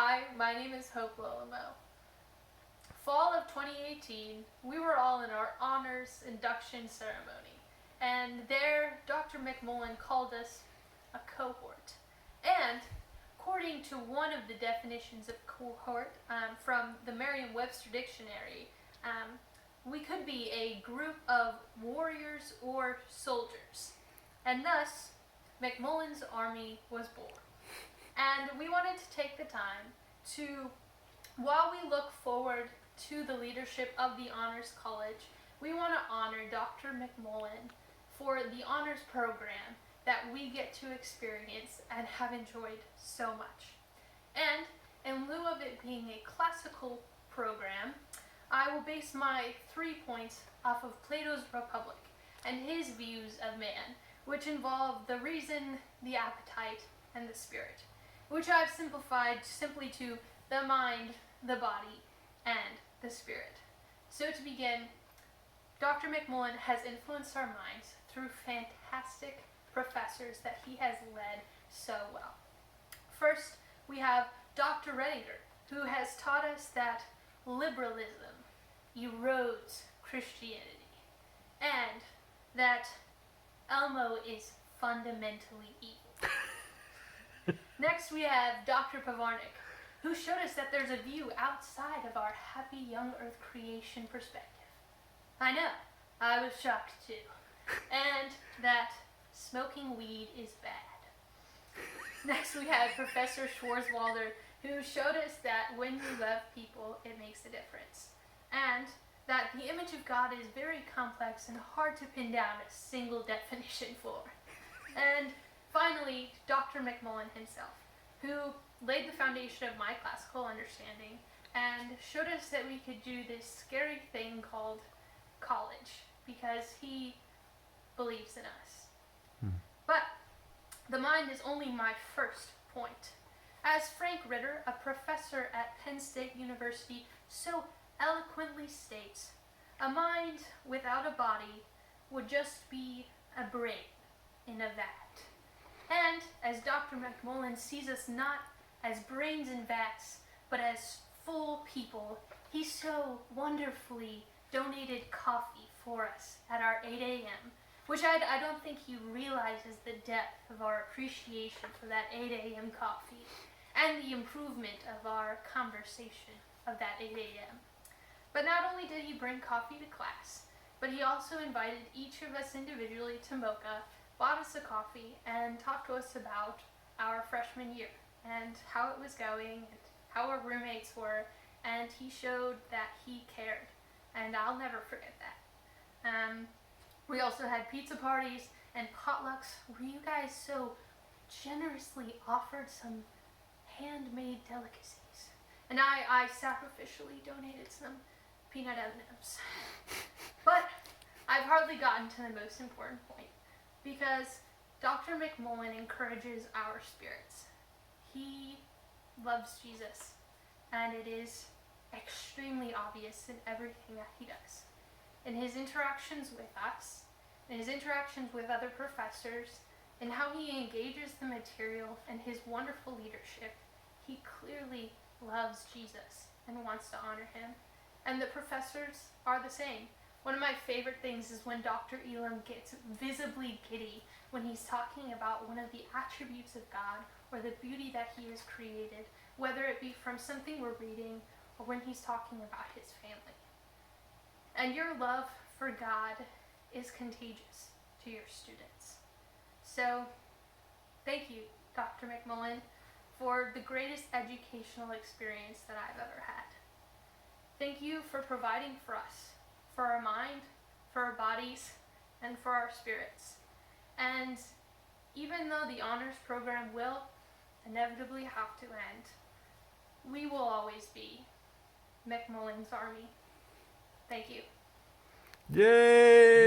Hi, my name is Hope Lolamo. Fall of 2018, we were all in our honors induction ceremony, and there Dr. McMullen called us a cohort. And according to one of the definitions of cohort from the Merriam-Webster Dictionary, we could be a group of warriors or soldiers. And thus, McMullen's Army was born. And we wanted to take the time to, while we look forward to the leadership of the Honors College, we want to honor Dr. McMullen for the honors program that we get to experience and have enjoyed so much. And in lieu of it being a classical program, I will base my 3 points off of Plato's Republic and his views of man, which involve the reason, the appetite, and the spirit, which I've simplified simply to the mind, the body, and the spirit. So to begin, Dr. McMullen has influenced our minds through fantastic professors that he has led so well. First, we have Dr. Redinger, who has taught us that liberalism erodes Christianity, and that Elmo is fundamentally evil. Next, we have Dr. Pavarnik, who showed us that there's a view outside of our happy young earth creation perspective. I know, I was shocked too. And that smoking weed is bad. Next, we have Professor Schwarzwalder, who showed us that when you love people, it makes a difference. And that the image of God is very complex and hard to pin down a single definition for. And finally, Dr. McMullen himself, who laid the foundation of my classical understanding and showed us that we could do this scary thing called college because he believes in us. But the mind is only my first point. As Frank Ritter, a professor at Penn State University, so eloquently states, a mind without a body would just be a brain in a vat. And as Dr. McMullen sees us not as brains in vats, but as full people, he so wonderfully donated coffee for us at our 8 a.m., which I don't think he realizes the depth of our appreciation for that 8 a.m. coffee and the improvement of our conversation of that 8 a.m. But not only did he bring coffee to class, but he also invited each of us individually to Mocha, bought us a coffee, and talked to us about our freshman year and how it was going and how our roommates were, and he showed that he cared, and I'll never forget that. We also had pizza parties and potlucks where you guys so generously offered some handmade delicacies, and I sacrificially donated some peanut M&Ms. But I've hardly gotten to the most important point, because Dr. McMullen encourages our spirits. He loves Jesus, and it is extremely obvious in everything that he does. In his interactions with us, in his interactions with other professors, in how he engages the material and his wonderful leadership, he clearly loves Jesus and wants to honor him. And the professors are the same. One of my favorite things is when Dr. Elam gets visibly giddy when he's talking about one of the attributes of God or the beauty that he has created, whether it be from something we're reading or when he's talking about his family. And your love for God is contagious to your students. So, thank you, Dr. McMullen, for the greatest educational experience that I've ever had. Thank you for providing for us, for our mind, for our bodies, and for our spirits. And even though the honors program will inevitably have to end, we will always be McMullen's Army. Thank you. Yay!